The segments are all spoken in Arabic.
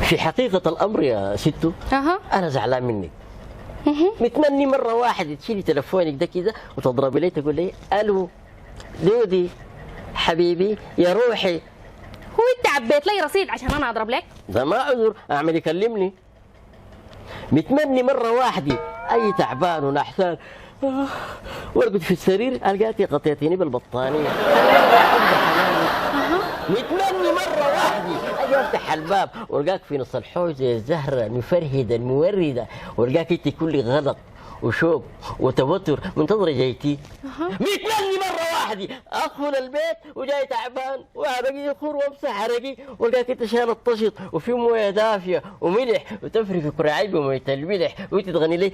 في حقيقة الأمر يا ستو اها. أنا زعلان منك. متمني مرة واحدة تشيلي تلفونك ده كده وتضربي لي تقول لي ألو دودي حبيبي يا روحي. هو انت عبيت لي رصيد عشان انا اضرب لك؟ ده ما عذر أعمل يكلمني. متمني مرة واحدة أي تعبان ونحسان وارقد في السرير ألقاكي قطيتيني بالبطانية. متمني مرة واحدة أجي أفتح الباب والقاك في نص الحوش زي الزهرة المفرهدة الموردة والقاك أنت كل غضب وشوق وتوتر منتظرة جايتي. متمني مرة واحدة أدخل البيت وجاي تعبان وأبقي يخور وأمسح عرقي والقاك أنت شايل الطشط وفي موية دافية وملح وتفرك كرعي بموية الملح وأنت تغني لي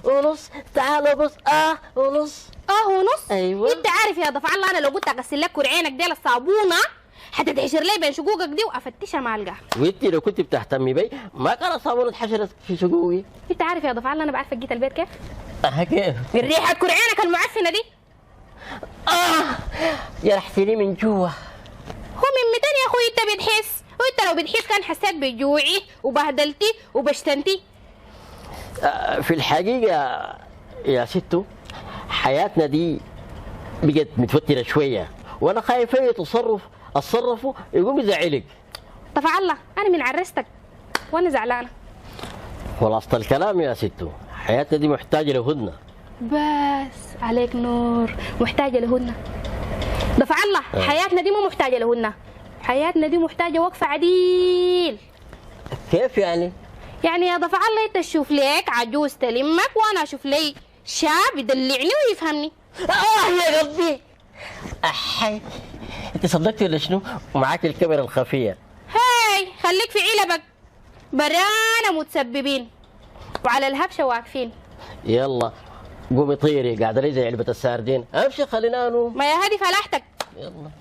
ونص تعال بص ونص. ونص؟ أيوة. انت عارف يا ضفع الله انا لو قلت اغسل لك كرعينك ديل الصابونه حتتحشر لي بين شقوقك دي وافتشها ما القاها. وانت لو كنت بتهتمي بي ما كان صابونه اتحشرت في شقوقي. انت عارف يا ضفع الله انا بعرف جيت البيت كيف؟ كيف؟ من ريحه كرعينك المعفنه دي. جرحتني من جوا. هو من متى يا اخوي انت بتحس؟ وانت لو بتحس كان حسيت بجوعي وبهدلتي وبشتنتي. في الحقيقه يا ستو حياتنا دي بقت متوتره شويه وانا خايف اي اتصرفوا يقوم يزعلك. ضفع الله انا من عرستك وانا زعلانه. خلاصة الكلام يا ستو حياتنا دي محتاجه لهدنه. بس عليك نور محتاجه لهدنه. ضفع الله حياتنا دي مو محتاجه لهدنه، حياتنا دي محتاجه وقفه عديل. كيف يعني؟ يعني يا ضفع الله انت تشوف ليك عجوز تلمك وانا اشوف لي شاب يدلعني ويفهمني. يا ربي احي انت صدقتي ولا شنو؟ ومعاك الكاميرا الخفيه. هاي خليك في علبك برانا متسببين وعلى الهبشه واقفين. يلا قومي طيري قاعده لي زي علبه الساردين. امشي خلينا نقوم. ما يا هادي فلاحتك. يلا